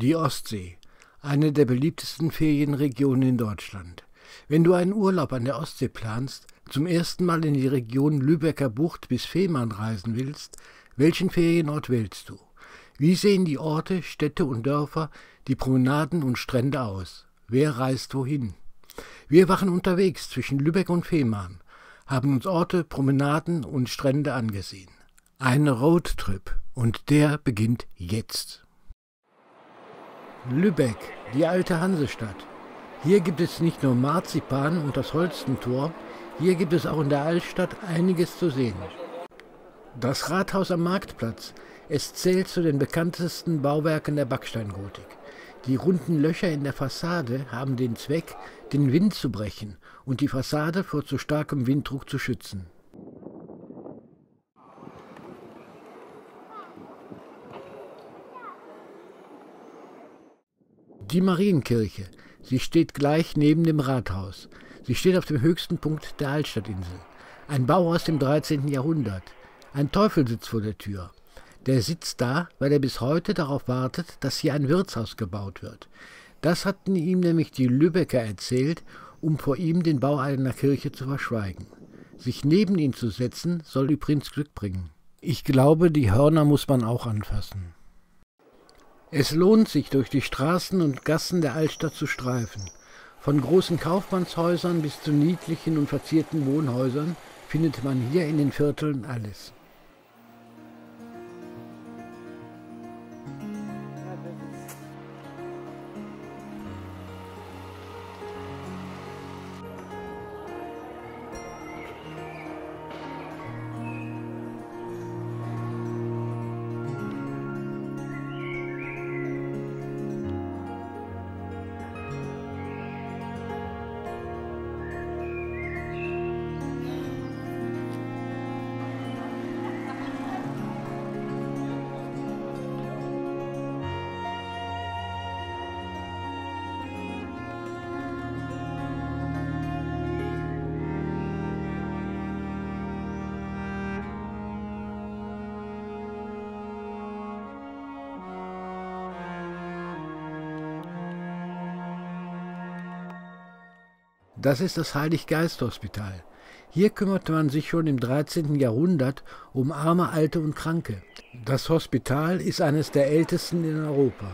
Die Ostsee, eine der beliebtesten Ferienregionen in Deutschland. Wenn du einen Urlaub an der Ostsee planst, zum ersten Mal in die Region Lübecker Bucht bis Fehmarn reisen willst, welchen Ferienort wählst du? Wie sehen die Orte, Städte und Dörfer, die Promenaden und Strände aus? Wer reist wohin? Wir waren unterwegs zwischen Lübeck und Fehmarn, haben uns Orte, Promenaden und Strände angesehen. Ein Roadtrip, und der beginnt jetzt. Lübeck, die alte Hansestadt. Hier gibt es nicht nur Marzipan und das Holstentor, hier gibt es auch in der Altstadt einiges zu sehen. Das Rathaus am Marktplatz, es zählt zu den bekanntesten Bauwerken der Backsteingotik. Die runden Löcher in der Fassade haben den Zweck, den Wind zu brechen und die Fassade vor zu starkem Winddruck zu schützen. Die Marienkirche. Sie steht gleich neben dem Rathaus. Sie steht auf dem höchsten Punkt der Altstadtinsel. Ein Bau aus dem 13. Jahrhundert. Ein Teufel sitzt vor der Tür. Der sitzt da, weil er bis heute darauf wartet, dass hier ein Wirtshaus gebaut wird. Das hatten ihm nämlich die Lübecker erzählt, um vor ihm den Bau einer Kirche zu verschweigen. Sich neben ihn zu setzen, soll übrigens Glück bringen. Ich glaube, die Hörner muss man auch anfassen. Es lohnt sich, durch die Straßen und Gassen der Altstadt zu streifen. Von großen Kaufmannshäusern bis zu niedlichen und verzierten Wohnhäusern findet man hier in den Vierteln alles. Das ist das Heilig-Geist-Hospital. Hier kümmerte man sich schon im 13. Jahrhundert um arme, Alte und Kranke. Das Hospital ist eines der ältesten in Europa.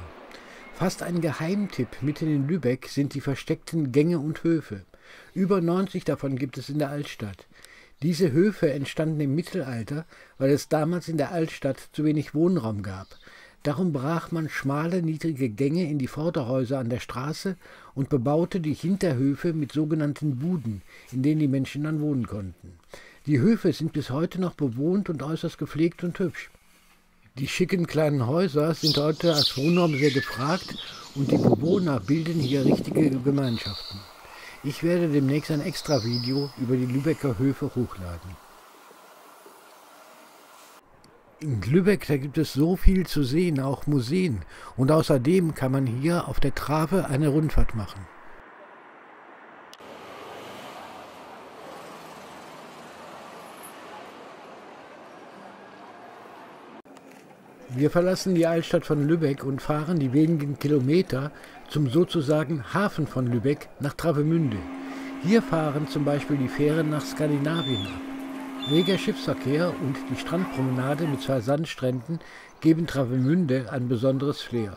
Fast ein Geheimtipp mitten in Lübeck sind die versteckten Gänge und Höfe. Über 90 davon gibt es in der Altstadt. Diese Höfe entstanden im Mittelalter, weil es damals in der Altstadt zu wenig Wohnraum gab. Darum brach man schmale, niedrige Gänge in die Vorderhäuser an der Straße und bebaute die Hinterhöfe mit sogenannten Buden, in denen die Menschen dann wohnen konnten. Die Höfe sind bis heute noch bewohnt und äußerst gepflegt und hübsch. Die schicken kleinen Häuser sind heute als Wohnraum sehr gefragt und die Bewohner bilden hier richtige Gemeinschaften. Ich werde demnächst ein Extra-Video über die Lübecker Höfe hochladen. In Lübeck, da gibt es so viel zu sehen, auch Museen. Und außerdem kann man hier auf der Trave eine Rundfahrt machen. Wir verlassen die Altstadt von Lübeck und fahren die wenigen Kilometer zum sozusagen Hafen von Lübeck nach Travemünde. Hier fahren zum Beispiel die Fähren nach Skandinavien ab. Reger Schiffsverkehr und die Strandpromenade mit 2 Sandstränden geben Travemünde ein besonderes Flair.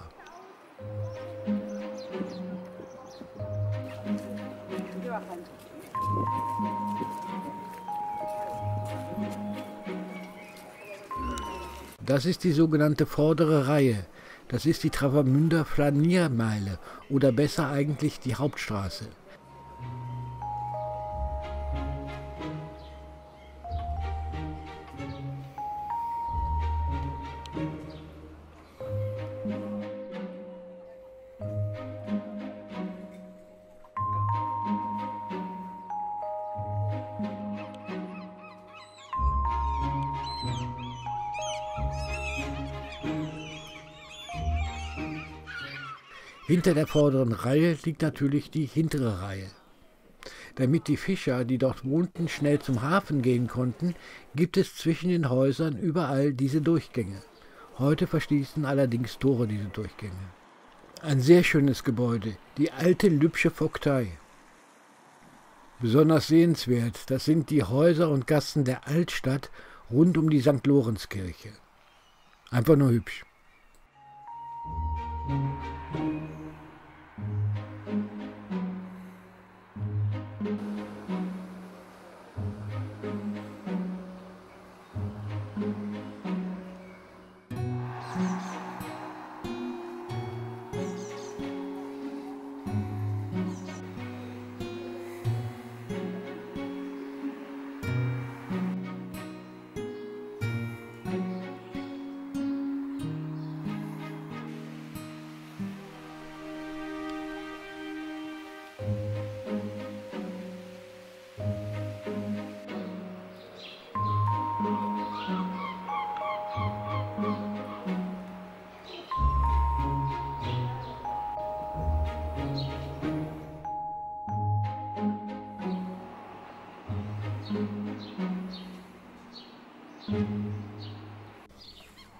Das ist die sogenannte vordere Reihe. Das ist die Travemünder Flaniermeile oder besser eigentlich die Hauptstraße. Hinter der vorderen Reihe liegt natürlich die hintere Reihe. Damit die Fischer, die dort wohnten, schnell zum Hafen gehen konnten, gibt es zwischen den Häusern überall diese Durchgänge. Heute verschließen allerdings Tore diese Durchgänge. Ein sehr schönes Gebäude, die alte Lübsche Vogtei. Besonders sehenswert, das sind die Häuser und Gassen der Altstadt rund um die St. Lorenzkirche. Einfach nur hübsch.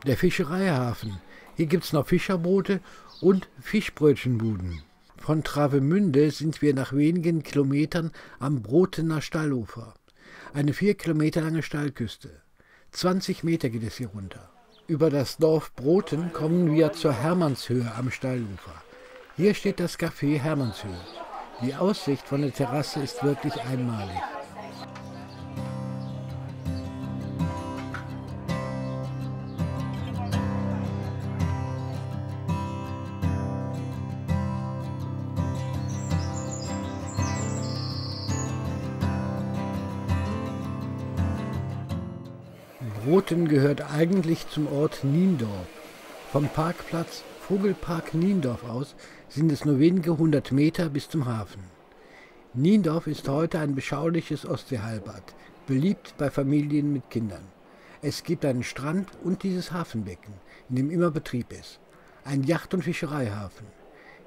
Der Fischereihafen. Hier gibt es noch Fischerboote und Fischbrötchenbuden. Von Travemünde sind wir nach wenigen Kilometern am Brotener Steilufer. Eine 4 Kilometer lange Steilküste. 20 Meter geht es hier runter. Über das Dorf Broten kommen wir zur Hermannshöhe am Steilufer. Hier steht das Café Hermannshöhe. Die Aussicht von der Terrasse ist wirklich einmalig. Broten gehört eigentlich zum Ort Niendorf. Vom Parkplatz Vogelpark Niendorf aus sind es nur wenige 100 Meter bis zum Hafen. Niendorf ist heute ein beschauliches Ostseehalbad, beliebt bei Familien mit Kindern. Es gibt einen Strand und dieses Hafenbecken, in dem immer Betrieb ist. Ein Yacht- und Fischereihafen.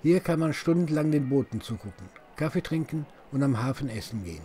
Hier kann man stundenlang den Booten zugucken, Kaffee trinken und am Hafen essen gehen.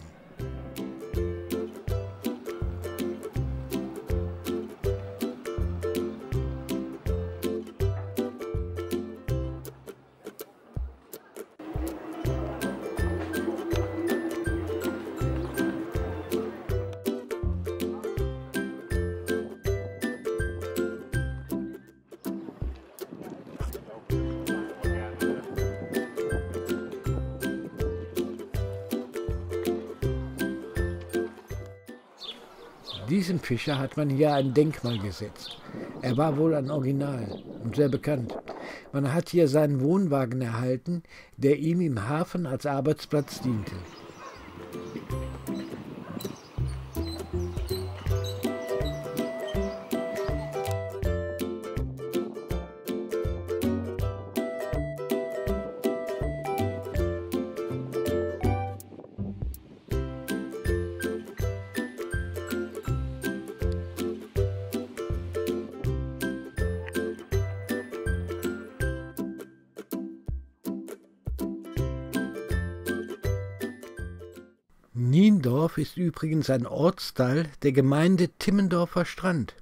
Diesem Fischer hat man hier ein Denkmal gesetzt. Er war wohl ein Original und sehr bekannt. Man hat hier seinen Wohnwagen erhalten, der ihm im Hafen als Arbeitsplatz diente. Niendorf ist übrigens ein Ortsteil der Gemeinde Timmendorfer Strand.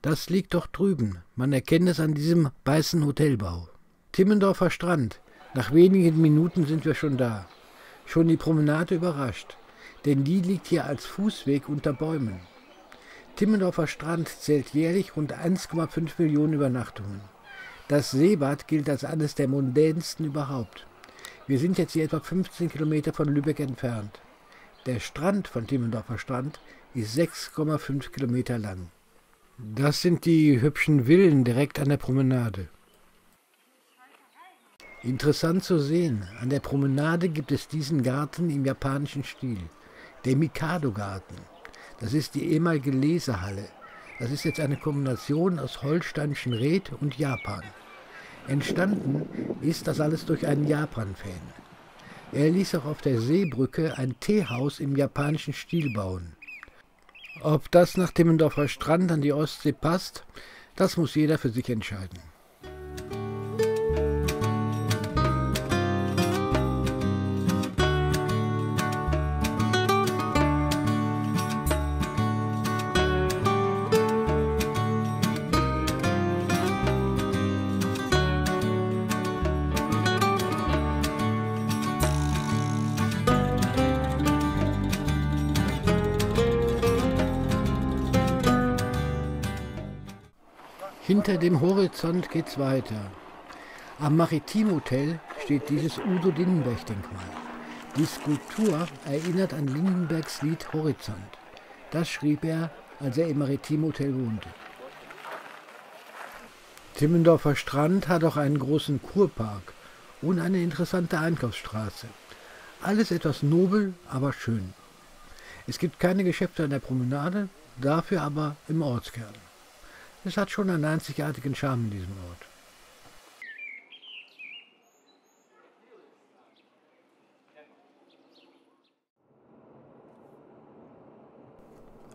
Das liegt doch drüben, man erkennt es an diesem weißen Hotelbau. Timmendorfer Strand, nach wenigen Minuten sind wir schon da. Schon die Promenade überrascht, denn die liegt hier als Fußweg unter Bäumen. Timmendorfer Strand zählt jährlich rund 1,5 Millionen Übernachtungen. Das Seebad gilt als eines der mondänsten überhaupt. Wir sind jetzt hier etwa 15 Kilometer von Lübeck entfernt. Der Strand von Timmendorfer Strand ist 6,5 Kilometer lang. Das sind die hübschen Villen direkt an der Promenade. Interessant zu sehen, an der Promenade gibt es diesen Garten im japanischen Stil, der Mikado-Garten. Das ist die ehemalige Lesehalle. Das ist jetzt eine Kombination aus holsteinischen Rät und Japan. Entstanden ist das alles durch einen Japan-Fan. Er ließ auch auf der Seebrücke ein Teehaus im japanischen Stil bauen. Ob das nach Timmendorfer Strand an die Ostsee passt, das muss jeder für sich entscheiden. Hinter dem Horizont geht's weiter. Am Maritim Hotel steht dieses Udo Lindenberg-Denkmal. Die Skulptur erinnert an Lindenbergs Lied Horizont. Das schrieb er, als er im Maritim Hotel wohnte. Timmendorfer Strand hat auch einen großen Kurpark und eine interessante Einkaufsstraße. Alles etwas nobel, aber schön. Es gibt keine Geschäfte an der Promenade, dafür aber im Ortskern. Es hat schon einen einzigartigen Charme in diesem Ort.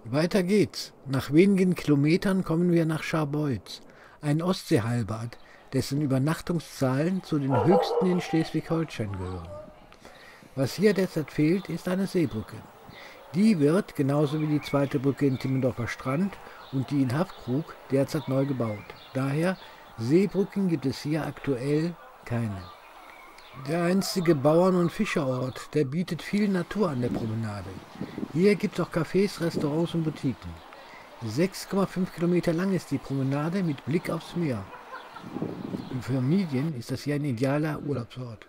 Weiter geht's. Nach wenigen Kilometern kommen wir nach Scharbeutz, ein Ostseeheilbad, dessen Übernachtungszahlen zu den höchsten in Schleswig-Holstein gehören. Was hier derzeit fehlt, ist eine Seebrücke. Die wird, genauso wie die zweite Brücke in Timmendorfer Strand und die in Haffkrug, derzeit neu gebaut. Daher, Seebrücken gibt es hier aktuell keine. Der einstige Bauern- und Fischerort, der bietet viel Natur an der Promenade. Hier gibt es auch Cafés, Restaurants und Boutiquen. 6,5 Kilometer lang ist die Promenade mit Blick aufs Meer. Für Familien ist das hier ein idealer Urlaubsort.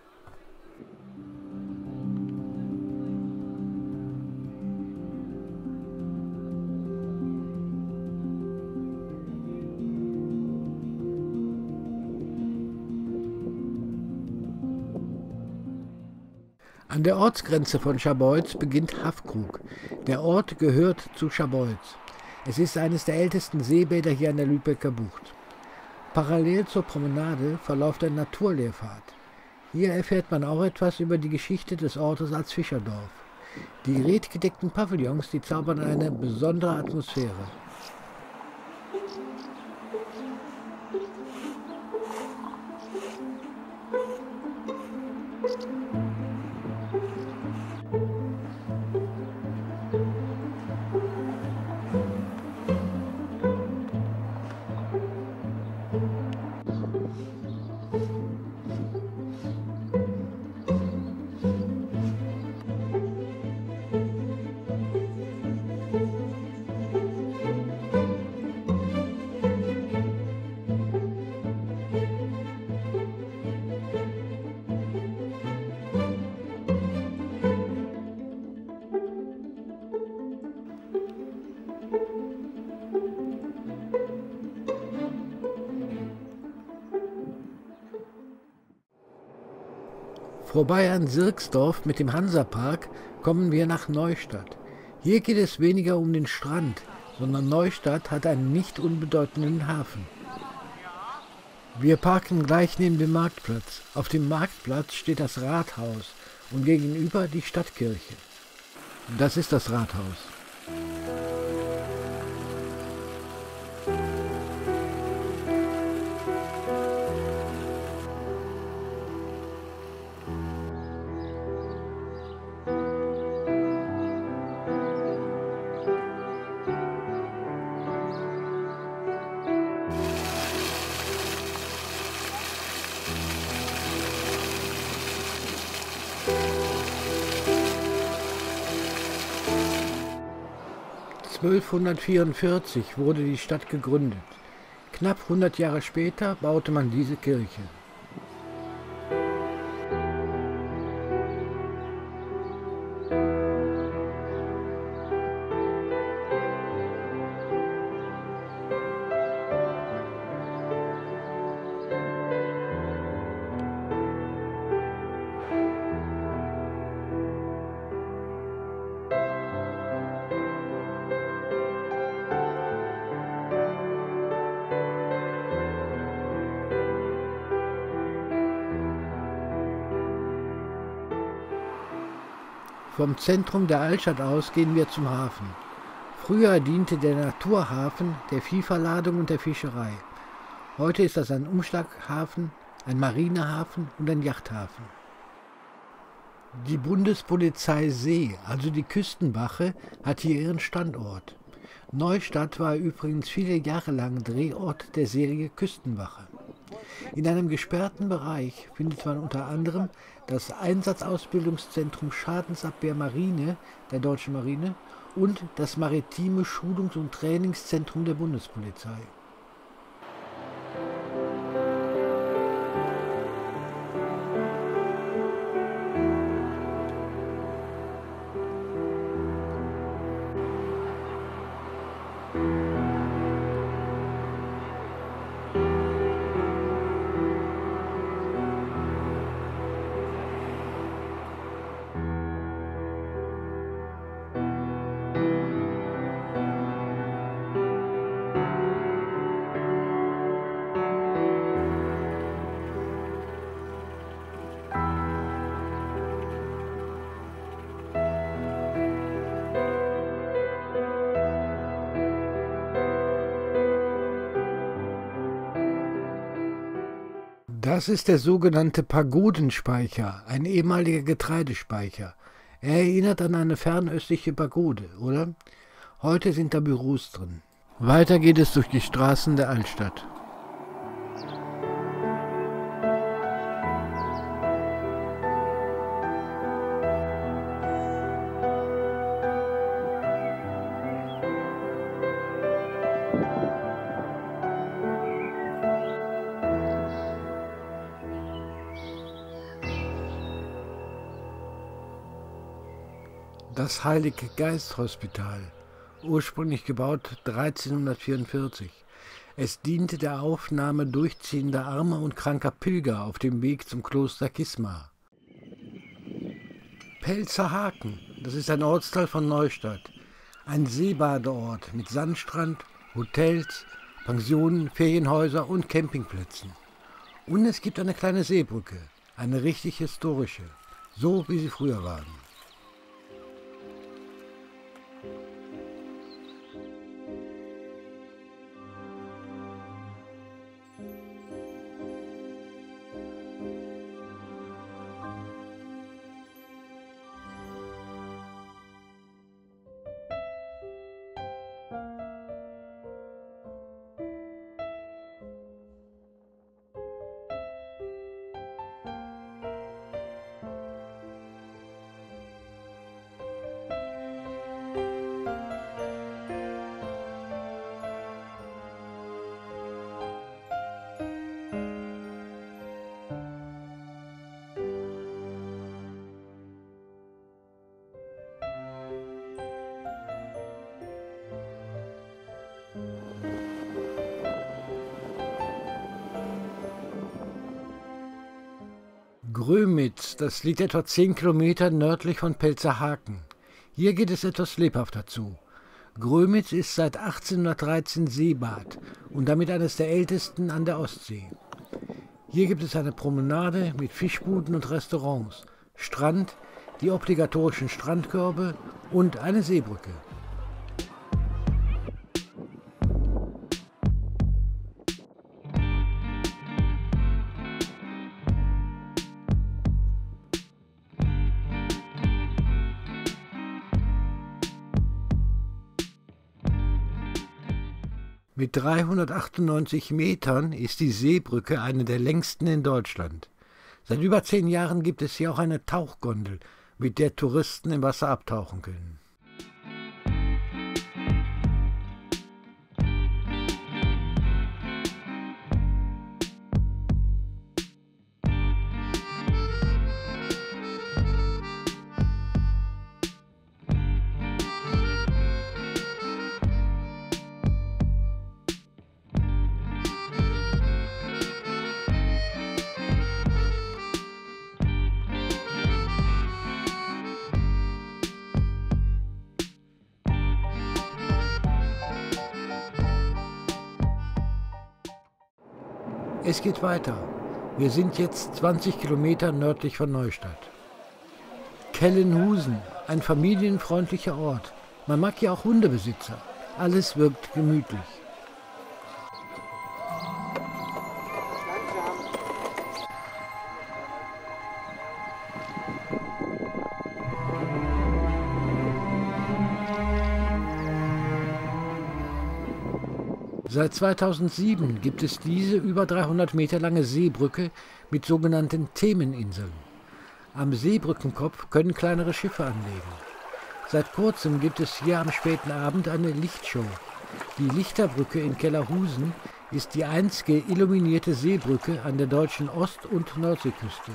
An der Ortsgrenze von Scharbeutz beginnt Haffkrug. Der Ort gehört zu Scharbeutz. Es ist eines der ältesten Seebäder hier an der Lübecker Bucht. Parallel zur Promenade verläuft ein Naturlehrpfad. Hier erfährt man auch etwas über die Geschichte des Ortes als Fischerdorf. Die redgedeckten Pavillons, die zaubern eine besondere Atmosphäre. Vorbei an Sirksdorf mit dem Hansapark kommen wir nach Neustadt. Hier geht es weniger um den Strand, sondern Neustadt hat einen nicht unbedeutenden Hafen. Wir parken gleich neben dem Marktplatz. Auf dem Marktplatz steht das Rathaus und gegenüber die Stadtkirche. Das ist das Rathaus. (1244) wurde die Stadt gegründet. Knapp 100 Jahre später baute man diese Kirche. Vom Zentrum der Altstadt aus gehen wir zum Hafen. Früher diente der Naturhafen der Viehverladung und der Fischerei. Heute ist das ein Umschlaghafen, ein Marinehafen und ein Yachthafen. Die Bundespolizei See, also die Küstenwache, hat hier ihren Standort. Neustadt war übrigens viele Jahre lang Drehort der Serie Küstenwache. In einem gesperrten Bereich findet man unter anderem das Einsatzausbildungszentrum Schadensabwehr Marine der Deutschen Marine und das Maritime Schulungs- und Trainingszentrum der Bundespolizei. Das ist der sogenannte Pagodenspeicher, ein ehemaliger Getreidespeicher. Er erinnert an eine fernöstliche Pagode, oder? Heute sind da Büros drin. Weiter geht es durch die Straßen der Altstadt. Das Heilig-Geist-Hospital, ursprünglich gebaut 1344. Es diente der Aufnahme durchziehender armer und kranker Pilger auf dem Weg zum Kloster Kismar. Pelzerhaken, das ist ein Ortsteil von Neustadt. Ein Seebadeort mit Sandstrand, Hotels, Pensionen, Ferienhäuser und Campingplätzen. Und es gibt eine kleine Seebrücke, eine richtig historische, so wie sie früher waren. Grömitz, das liegt etwa 10 Kilometer nördlich von Pelzerhaken. Hier geht es etwas lebhafter zu. Grömitz ist seit 1813 Seebad und damit eines der ältesten an der Ostsee. Hier gibt es eine Promenade mit Fischbuden und Restaurants, Strand, die obligatorischen Strandkörbe und eine Seebrücke. Mit 398 Metern ist die Seebrücke eine der längsten in Deutschland. Seit über 10 Jahren gibt es hier auch eine Tauchgondel, mit der Touristen im Wasser abtauchen können. Es geht weiter. Wir sind jetzt 20 Kilometer nördlich von Neustadt. Kellenhusen, ein familienfreundlicher Ort. Man mag ja auch Hundebesitzer. Alles wirkt gemütlich. Seit 2007 gibt es diese über 300 Meter lange Seebrücke mit sogenannten Themeninseln. Am Seebrückenkopf können kleinere Schiffe anlegen. Seit kurzem gibt es hier am späten Abend eine Lichtshow. Die Lichterbrücke in Kellerhusen ist die einzige illuminierte Seebrücke an der deutschen Ost- und Nordseeküste.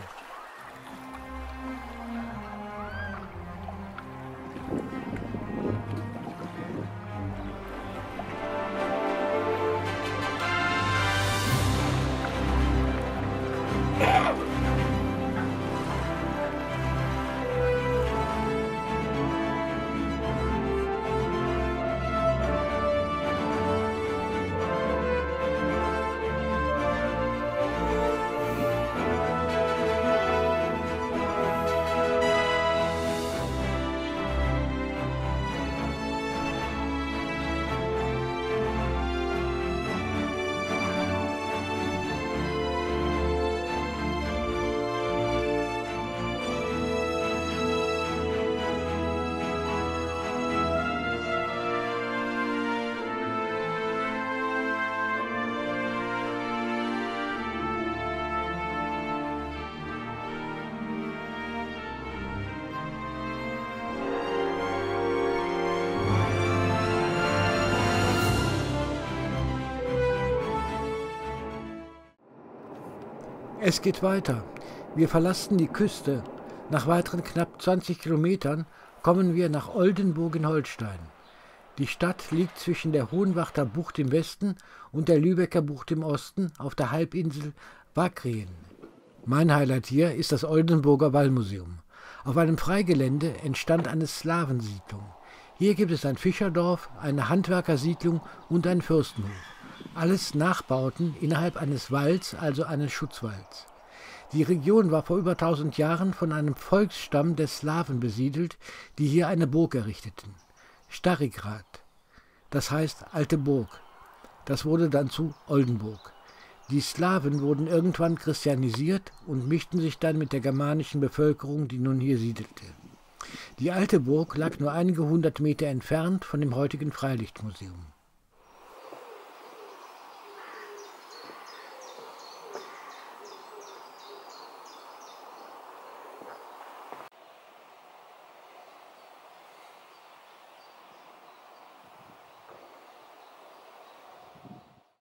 Es geht weiter. Wir verlassen die Küste. Nach weiteren knapp 20 Kilometern kommen wir nach Oldenburg in Holstein. Die Stadt liegt zwischen der Hohenwachter Bucht im Westen und der Lübecker Bucht im Osten auf der Halbinsel Wagrien. Mein Highlight hier ist das Oldenburger Wallmuseum. Auf einem Freigelände entstand eine Slawensiedlung. Hier gibt es ein Fischerdorf, eine Handwerkersiedlung und einen Fürstenhof. Alles Nachbauten innerhalb eines Walls, also eines Schutzwalls. Die Region war vor über 1000 Jahren von einem Volksstamm der Slawen besiedelt, die hier eine Burg errichteten. Starigrad, das heißt alte Burg. Das wurde dann zu Oldenburg. Die Slawen wurden irgendwann christianisiert und mischten sich dann mit der germanischen Bevölkerung, die nun hier siedelte. Die alte Burg lag nur einige 100 Meter entfernt von dem heutigen Freilichtmuseum.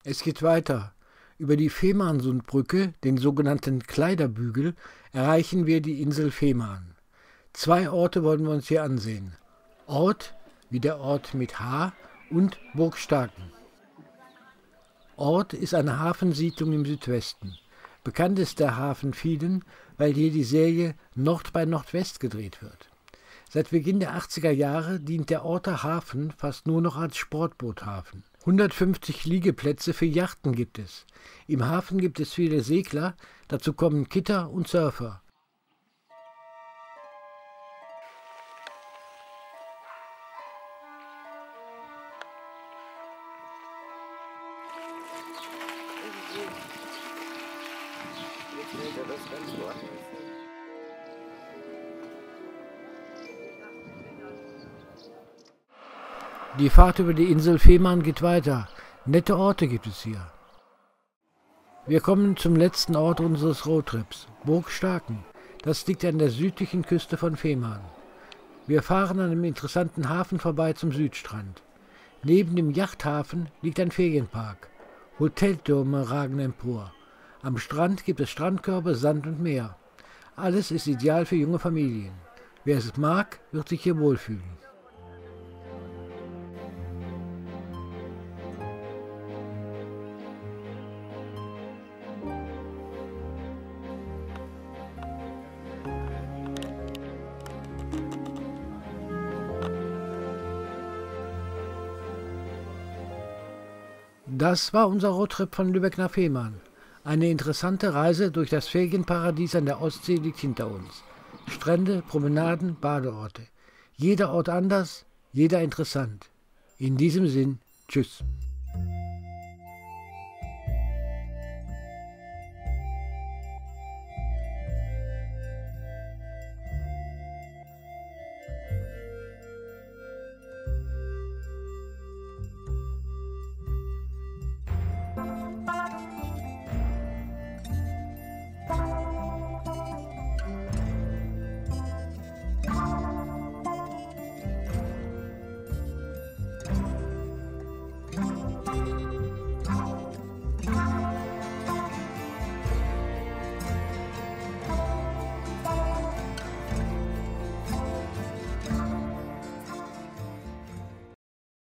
Es geht weiter. Über die Fehmarnsundbrücke, den sogenannten Kleiderbügel, erreichen wir die Insel Fehmarn. 2 Orte wollen wir uns hier ansehen. Ort, wie der Ort mit H, und Burg Starken. Ort ist eine Hafensiedlung im Südwesten. Bekannt ist der Hafen Vieden, weil hier die Serie Nord bei Nordwest gedreht wird. Seit Beginn der 80er Jahre dient der Orter Hafen fast nur noch als Sportboothafen. 150 Liegeplätze für Yachten gibt es. Im Hafen gibt es viele Segler, dazu kommen Kitter und Surfer. Die Fahrt über die Insel Fehmarn geht weiter. Nette Orte gibt es hier. Wir kommen zum letzten Ort unseres Roadtrips, Burg Starken. Das liegt an der südlichen Küste von Fehmarn. Wir fahren an einem interessanten Hafen vorbei zum Südstrand. Neben dem Yachthafen liegt ein Ferienpark. Hoteltürme ragen empor. Am Strand gibt es Strandkörbe, Sand und Meer. Alles ist ideal für junge Familien. Wer es mag, wird sich hier wohlfühlen. Das war unser Roadtrip von Lübeck nach Fehmarn. Eine interessante Reise durch das Ferienparadies an der Ostsee liegt hinter uns. Strände, Promenaden, Badeorte. Jeder Ort anders, jeder interessant. In diesem Sinn, tschüss.